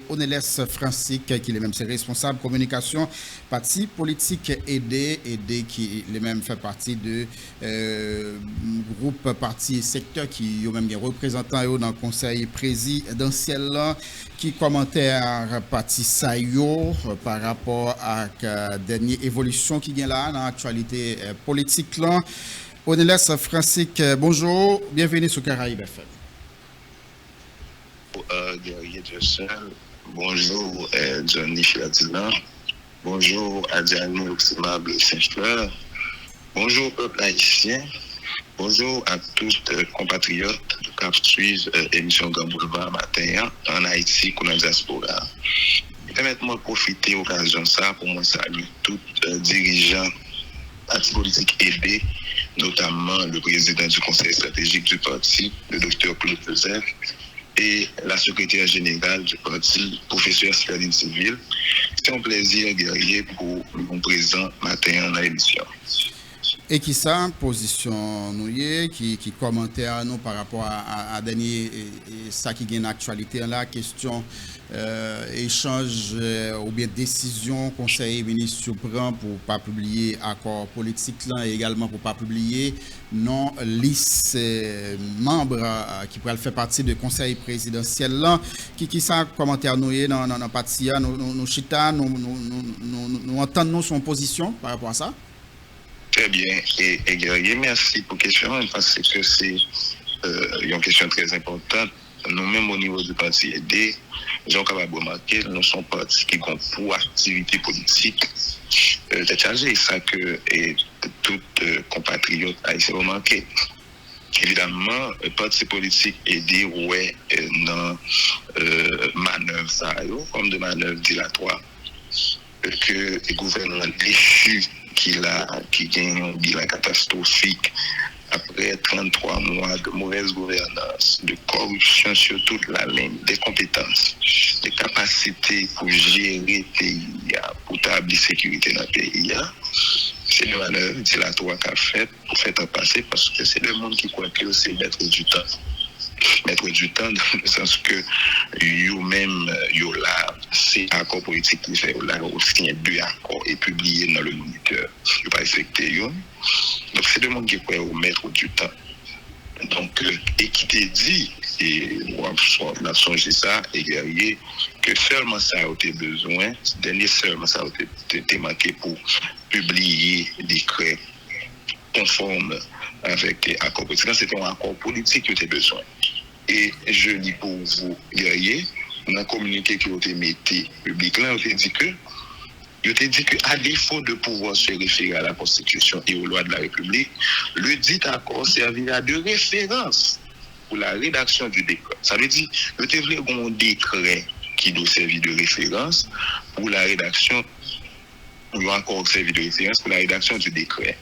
Oneles Francique, qui est même ses responsables communication, parti politique aidé qui est même fait partie de groupe parti secteur qui est même des représentants dans le conseil présidentiel qui commentaire parti Sayo par rapport à la dernière évolution qui vient là dans l'actualité politique là. Oneles Francique, bonjour, bienvenue sur Caraïbes FM. Guerrier Justin, bonjour Johnny Ferdinand, bonjour Adjani Oximable Saint-Fleur, bonjour peuple haïtien, bonjour à tous compatriotes qui suivent l'émission Grand Boulevard matin en Haïti ou dans la diaspora. Permettez-moi de profiter de l'occasion ça pour moi saluer tous les dirigeants partis politiques aidés, notamment le président du conseil stratégique du parti, le docteur Claude Joseph, et la secrétaire générale du parti, professeur Stéphane Civil. C'est un plaisir, guerrier, pour mon présent matin dans l'émission. Et qui ça, position nous qui commentaire nous par rapport à dernier ça qui gagne l'actualité là, question échange ou bien décision conseil ministre prend pour pas publier accord politique là et également pour pas publier non liste membres qui pourraient faire partie de conseil présidentiel là qui ça commentaire nous dans partie nous chita nous entendons son position par rapport à ça. Très bien. Et Guerrier, merci pour la question, parce que c'est une question très importante. Nous-mêmes, au niveau du parti aidé, j'ai capable de remarquer, nous sommes partis qui ont pour activité politique. C'est chargé ça que tout compatriote haïtien remarqué. Évidemment, le parti politique aidé, ouais, dans manœuvre, ça, comme de manœuvre dilatoire, que le gouvernement déchu qui gagne un bilan catastrophique après 33 mois de mauvaise gouvernance, de corruption sur toute la ligne, des compétences, des capacités pour gérer le pays, pour établir sécurité dans le pays. C'est une manœuvre dilatoire qu'a fait pour faire en passer parce que c'est le monde qui croit que c'est mettre du temps. Mettre du temps dans le sens que vous-même, là, c'est accord politique qui fait là, vous signez 2 accords et publié dans le moniteur. Vous pas respecter. Donc, c'est le monde qui croit mettre du temps. Donc, et qui te dit, et on a songé ça, et guerrier, que seulement ça a été besoin, dernier seulement ça a été manqué pour publier des décrets conformes avec l'accord politique. C'est un accord politique qui a besoin. Et je dis pour vous, guerrier, dans le communiqué qui a été mis public, là, on te dit que à défaut de pouvoir se référer à la Constitution et aux lois de la République, le dit accord servira de référence pour la rédaction du décret. Ça veut dire que tu veux un décret qui doit servir de référence pour la rédaction, ou encore servir de référence pour la rédaction du décret.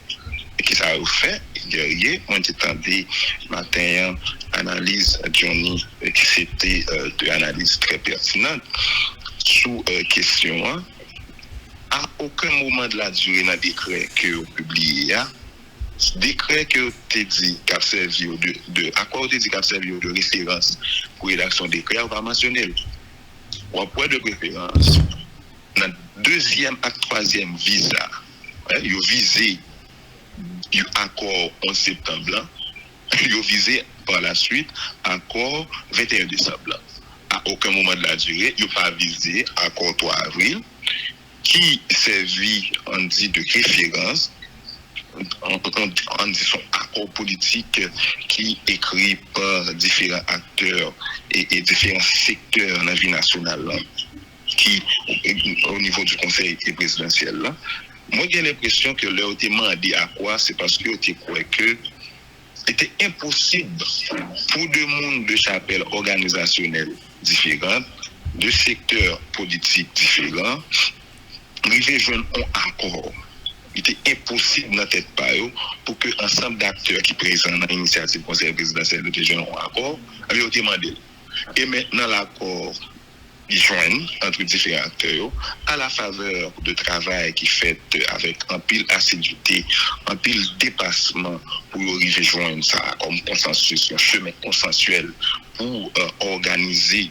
Et qui ça a fait, guerrier, on t'entendait matin, analyse Johnny, qui c'était de analyse très pertinente, sous question, à aucun moment de la durée dans le décret que vous publiez, décret que tu dit qu'a servi de accord tu dit qu'a servi de référence pour rédaction décret, on va mentionner ou point de préférence dans deuxième et troisième visa, vous visez accord 11 septembre, vous visez par la suite accord 21 décembre. À aucun moment de la durée, vous pas visé accord 3 avril qui servit on dit de référence on dit son accord politique qui écrit par différents acteurs et différents secteurs dans la vie nationale qui au niveau du conseil présidentiel là. Moi j'ai l'impression que leur demandé à quoi c'est parce que tu crois que c'était impossible pour deux mondes de chapelles organisationnelles différentes, de secteurs politiques différents, de joindre un accord. Il était impossible dans tête pas pour que ensemble d'acteurs qui présentent dans l'initiative conseil présidentiel de joindre un accord, avaient demandé. Et maintenant l'accord ils joignent entre différents acteurs à la faveur de travail qui fait avec un pile assiduité, un pile dépassement pour arriver à joindre ça comme consensus, un chemin consensuel pour organiser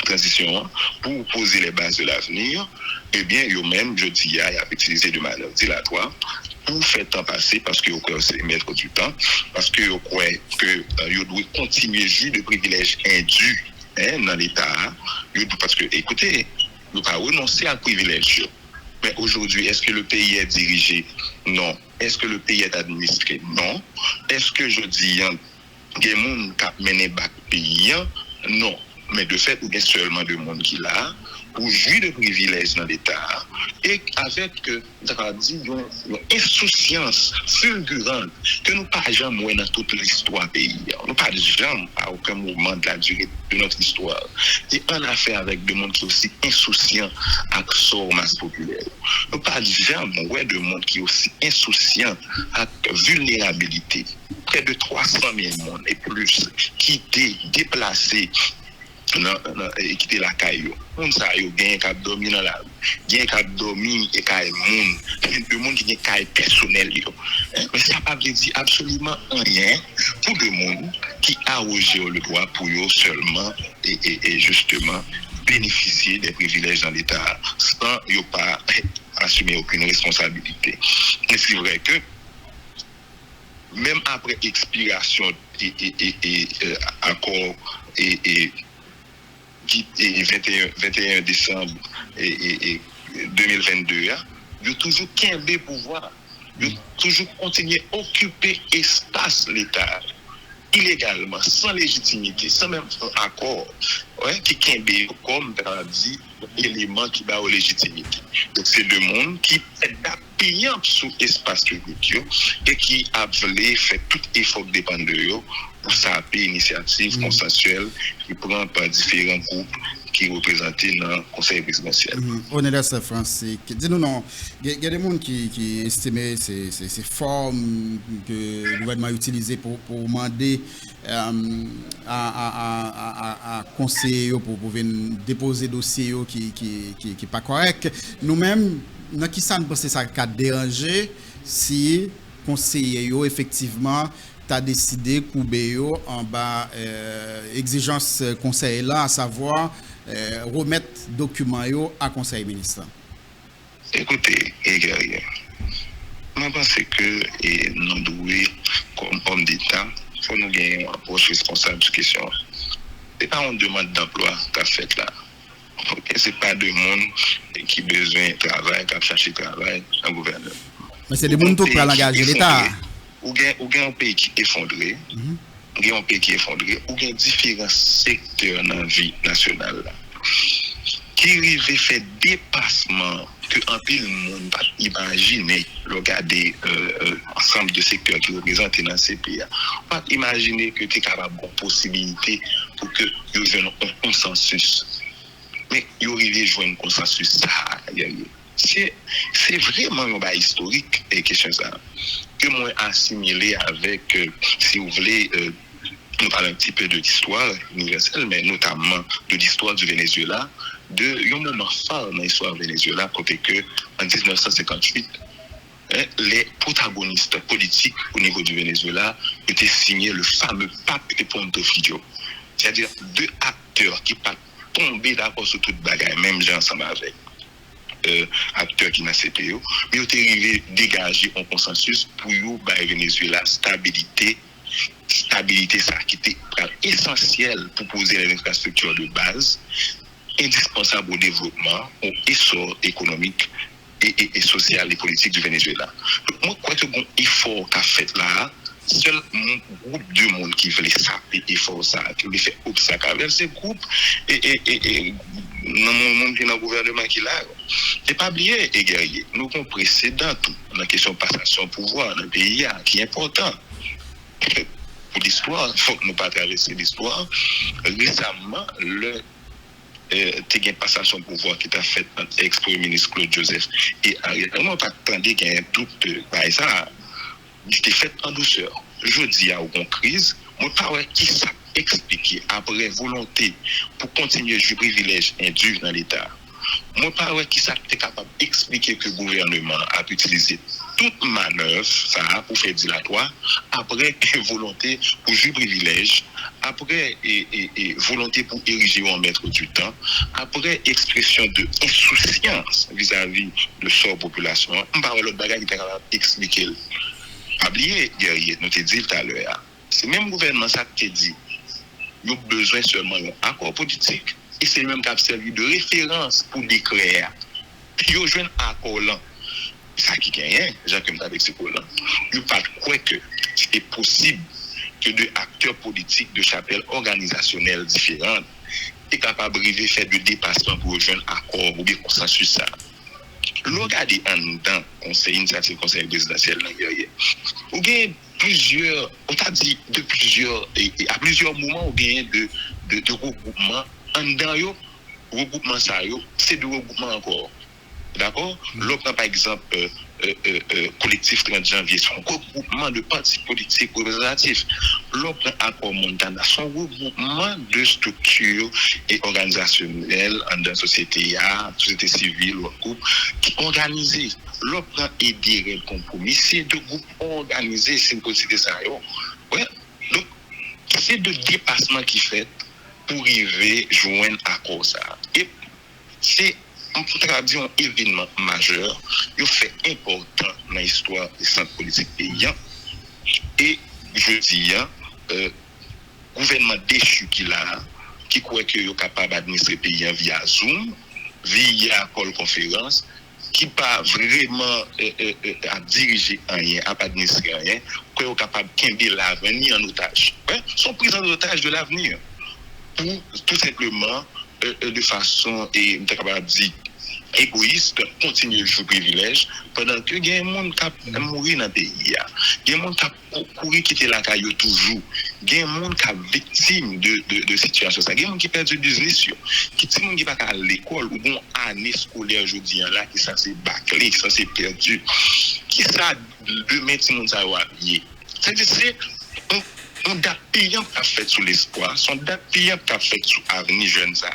transition pour poser les bases de l'avenir, eh bien, eux-mêmes, je dis, ils ont utilisé de manière dilatoire pour faire temps passer parce que c'est mettre du temps, parce que ils croient que ils doivent continuer à jouir de privilèges indus dans l'État, parce que, écoutez, nous ne pouvons pas renoncer à privilèges. Mais aujourd'hui, est-ce que le pays est dirigé? Non. Est-ce que le pays est administré? Non. Est-ce que je dis, il y a des gens qui mènent bac pays? Non. Mais de fait, il y a seulement des gens qui là pour jouir de privilèges dans l'État et avec, une insouciance fulgurante que nous pas jamais dans toute l'histoire du pays. Nous pas jamais à aucun moment de la durée de notre histoire. Et en affaire avec des gens qui sont aussi insouciants à la masse populaire. Nous pas jamais de monde qui est aussi insouciant à la vulnérabilité. Près de 300 000 personnes et plus qui étaient déplacés et quitter la caillou. On ça yo gagne cap dormir dans la rue. Gagne cap dormir et caille monde. Le monde qui gagne caille personnel yo. Mais ça pas veut dire absolument rien pour le monde qui arroge le droit pour eux seulement et justement bénéficier des privilèges dans l'État sans yo pas assumer aucune responsabilité. Et c'est vrai que même après expiration et accord et 21 décembre 2022, il y a toujours qu'un pouvoir, il y a toujours continuer à occuper espace l'État illégalement, sans légitimité, sans même accord, qui kembe comme dit élément qui va aux légitimité. Donc c'est le monde qui est payant sur l'espace public et qui a voulu faire tout effort dépend de eux pour sa initiative consensuelle qui prend par différents groupes qui représentent dans le conseil présidentiel. On est là, c'est Francis. Dis-nous, non, il y a des gens qui estiment ces formes que le gouvernement a utilisées pour demander à conseiller pour venir déposer dossier qui n'est pas correct. Nous-mêmes, nous qui ça nous pense ça a dérangé si conseiller effectivement t'as décidé couper en bas exigence conseil là, à savoir remettre documents à conseil ministre. Écoutez, je pense que nous devons, comme homme d'État, faut nous gagner une approche responsable de cette question. Ce n'est pas une demande d'emploi qu'a fait là. Ce n'est pas de monde qui a besoin de travail, qui a cherché travail dans le gouvernement. Mais c'est des gens qui peuvent engager l'État. Ou bien un pays qui est effondré, ou bien un pays qui est effondré, ou bien différents secteurs dans la vie nationale là, qui arrivent à faire dépassement que un peu le monde pas imaginer regarder ensemble de secteurs qui représentent dans ces pays. Pas imaginer que tu es capable de possibilité pour que tu aies un consensus. Mais il arrive à joindre un consensus ça. C'est vraiment un bas historique et question ça que moi assimilé avec si vous voulez nous parlons un petit peu de l'histoire universelle mais notamment de l'histoire du Venezuela de un moment phare dans l'histoire du Venezuela côté que en 1958 les protagonistes politiques au niveau du Venezuela étaient signés le fameux pacte de Ponto Fijo, c'est-à-dire deux acteurs qui pas tombé d'accord sur toute bagaille même gens ensemble avec acteurs qui dans CPO, mais ils ont arrivé à dégager un consensus pour le Venezuela stabilité ça qui était essentiel pour poser les infrastructures de base indispensables au développement, au essor économique et social et politique du Venezuela. Donc, moi, je crois que bon effort qu'a fait là, seul un groupe de monde qui voulait saper effort ça, qui voulait faire obstacle avec ces groupes et dans le monde qui est dans le gouvernement qui là. Et pas oublier, et guerrier, nous avons précédent tout dans la question de passation de pouvoir dans le pays qui est important. Pour l'histoire, il faut que nous pas traverser l'histoire. Récemment, une passation de pouvoir qui a fait entre ex-premier ministre Claude Joseph et Ariel. On ne pas attendre qu'il y ait un doute par ça. Il était fait en douceur. Je dis à une crise, moi pas qui ça expliquer après volonté pour continuer à jouer privilège indu dans l'État. Moi pas qui ça est capable d'expliquer que le gouvernement a utilisé toute manœuvre, ça, pour faire dilatoire, après volonté pour jouer privilège, après volonté pour ériger en maître du temps, après expression de insouciance vis-à-vis de sa population, on parle de l'autre bagage qui est capable d'expliquer. Pas oublier, guerrier, nous te dit tout à l'heure, c'est le même gouvernement ça qui te dit, il y a besoin seulement d'un accord politique, et c'est le même qui a servi de référence pour décrire. Il y a un accord là. Ça qui gagne, Jacques avec ce là. Il n'y a pas de quoi que c'est possible que deux acteurs politiques de chapelles organisationnelles différentes soient capables de faire de dépassement pour rejoindre un accord ou bien consensus ça. Regardez en dedans, conseil initiative, conseil présidentiel, ou bien plusieurs, on t'a dit de plusieurs, et à plusieurs moments, on gagne de regroupements. En dedans, regroupement ça, c'est de regroupement encore. D'accord? L'autre, par exemple, collectif 30 janvier, son regroupement de partis politiques représentatifs. L'autre, accord Montana, son regroupement de structures et organisationnelles dans la société civile, groupe qui organisent. L'autre, aider le compromis, c'est de groupes organisés, c'est une possibilité ça. Ouais. Donc, c'est de dépassement qui fait pour arriver à joindre accord ça. Et c'est on peut dire un événement majeur, il fait important dans l'histoire des centres politiques payants. Et je dis, gouvernement déchu qu'il a, qui croit qu'il est capable d'administrer le pays via Zoom, via call conférence, qui n'est pas vraiment à diriger rien, à administrer rien, qui est capable de prendre l'avenir en otage. Ouais? Sont pris en otage de l'avenir. Pour tout simplement, de façon, et capable de dire, égoïste, continuer de jouer privilège, pendant que il y a un monde qui a mouru dans le pays. Il y a un monde qui a couru quitter la caillou toujours. Il y a un monde qui est victime de situation. Il y a un monde qui perd du business. Il y a un monde qui va à l'école ou bon année scolaire aujourd'hui là, qui ça c'est bâclé, qui ça c'est perdu. Qui ça demain tout le monde ça va habiller. C'est-à-dire c'est on date payant qui a fait sur l'espoir, son date payant qui a fait sur l'avenir jeune ça.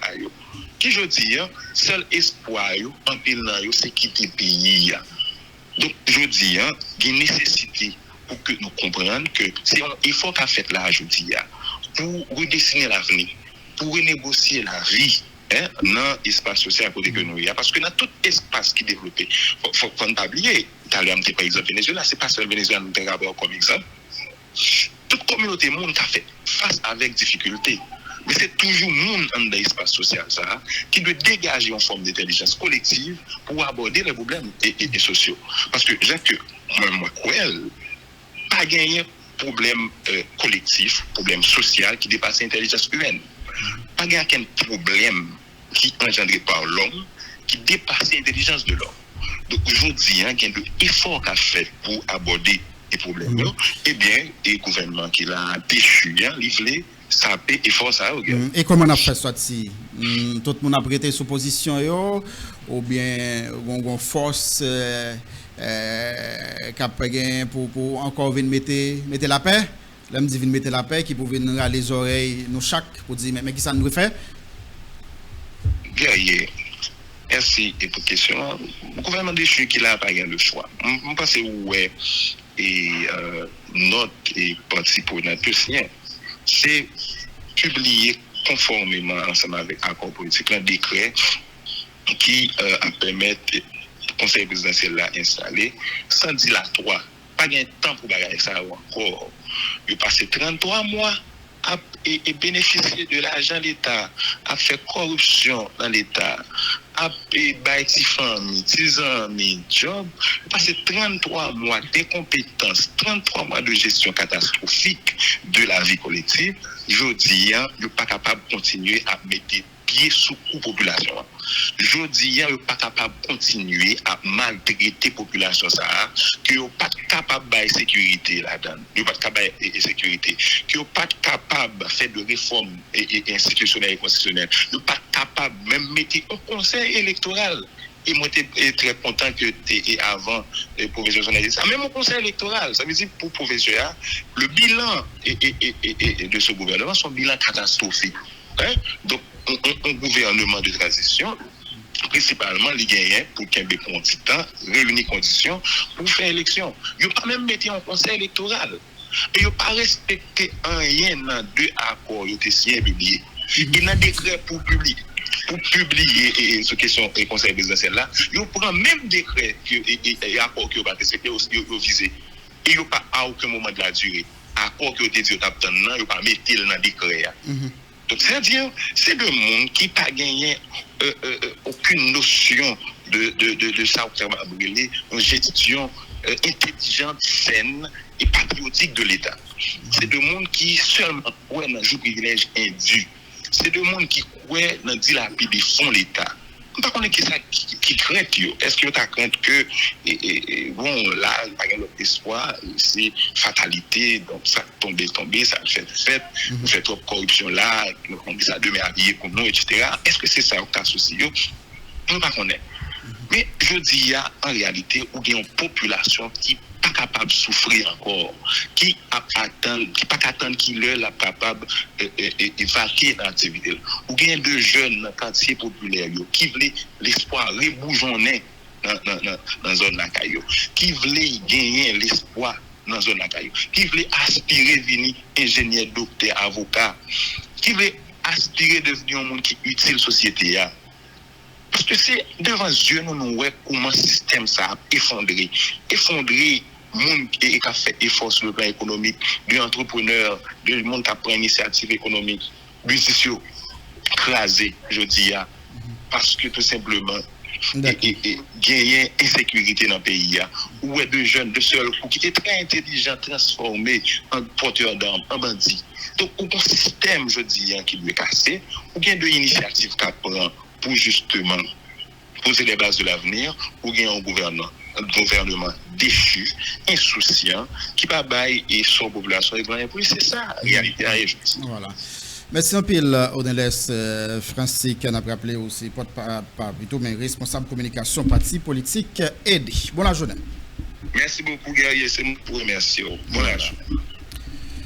Qui je dis, seul espoir en pile c'est quitter le pays. Donc je dis, il y a une nécessité pour que nous comprenions que c'est un effort qu'a fait là, je dis, pour redessiner l'avenir, pour renégocier la vie dans l'espace social côté que nous y a. Parce que dans tout espace qui est développé, il faut pas oublier, tout à l'heure, par exemple, Venezuela, ce n'est pas seulement Venezuela, nous avons comme exemple. Toute communauté monde qui a fait face avec difficulté. Mais c'est toujours le monde dans l'espace social ça, qui doit dégager une forme d'intelligence collective pour aborder les problèmes et sociaux. Parce que j'ai que moi, pas gagner problème collectif, problème social qui dépasse l'intelligence humaine. Pas gagner aucun problème qui est engendré par l'homme qui dépasse l'intelligence de l'homme. Donc aujourd'hui, il y a un effort à faire pour aborder les problèmes. Eh bien, le gouvernement qui l'a déchu, livré, ça paie et force à eux. Et comment on a fait ça si tout le monde a prêté sous position ou bien on force pour encore venir mettre la paix? Là me dit venir mettre la paix qui pour venir à les oreilles nous chaque pour dire mais qui ça nous fait? Guerrier. Merci pour la question. Le gouvernement déchu qui n'a pas eu le choix. Je pense que ouais et notre parti pour notre sien. C'est publié conformément ensemble avec l'accord politique un décret qui permet le conseil présidentiel là installé sans dilatoire. Pas de temps pour bagarrer ça encore. Il passé 33 mois à bénéficier de l'argent de l'État, à faire corruption dans l'État, à payer des familles, 10 ans, des jobs, passer 33 mois d'incompétence, 33 mois de gestion catastrophique de la vie collective. Je dis, il n'est pas capable de continuer à mettre pied sous coup population. Je dis, il n'est pas capable de continuer à maltraiter la population, qui n'est pas capable de sécurité là-dedans, qui n'est pas capable de sécurité, qui n'est pas capable de faire de réformes institutionnelles et constitutionnelles, qui n'est pas capable de même mettre un conseil électoral. Et moi, je suis très content que tu es avant le professeur journaliste. Même au conseil électoral, ça veut dire pour le professeur, le bilan de ce gouvernement, son bilan catastrophique. Donc, un gouvernement de transition principalement les gagnants pour qu'il y ait un petit temps, réunir conditions pour faire élection. Ils n'ont pas même mis en conseil électoral. Et ils n'ont pas respecté rien dans deux accords qui ont été signés et publiés. Il y a un décret pour publier ce question du conseil présidentiel là, ils prennent même décret et accord qui ont pas respecté ils visé. Et ils n'ont pas à aucun moment de la durée. Accord qui ont été dit au tapant, ils n'ont pas mis dans le décret. Donc, c'est-à-dire, c'est le monde qui n'a pas gagné aucune notion de ça, une gestion intelligente, saine et patriotique de l'État. C'est le monde qui seulement croit dans le privilège indu. C'est le monde qui croit dans le dilapide des fonds de l'État. Par contre, qui craint, est-ce que tu as craint que, bon, là, pas de espoir, c'est fatalité, donc ça tombe, ça fait, on fait trop de corruption là, on dit ça demain habillé pour nous, etc. Est-ce que c'est ça au cas souci? On ne pas connaître. Mais je dis, il y a en réalité, il y a une population qui n'est pas capable de souffrir encore, qui n'est pas capable qu'il est capable d'évacuer dans l'activité. Ou il y a de jeunes dans le quartier populaire qui veulent l'espoir rebougeonner dans la zone de la caillou, qui veulent gagner l'espoir dans la zone de la caillou, qui veulent aspirer à devenir ingénieur, docteur, avocat, qui veulent aspirer à devenir un monde qui est utile à la société. Parce que c'est devant Dieu, nous voyons comment le système ça a effondré. Effondré, le monde qui a fait effort sur le plan économique, des entrepreneurs, du monde qui a pris initiative économique, business crasé, je dis, parce que tout simplement, il y a une insécurité dans le pays. Où est de jeunes, de seuls qui étaient très intelligents, transformés en porteurs d'armes, en bandits. Donc, il y a un système, je dis, qui doit casser, ou il y a deux initiatives qu'on prend pour justement poser les bases de l'avenir, ou bien un gouvernement déchu, insouciant, qui va bailler et son population et puis c'est ça, la réalité à Voilà. Merci un peu, Odenles Francis, qui a rappelé aussi, plutôt, mais responsable communication, parti politique, aidé. Bonne journée. Merci beaucoup, Guerrier, c'est pour remercier. Bonne journée.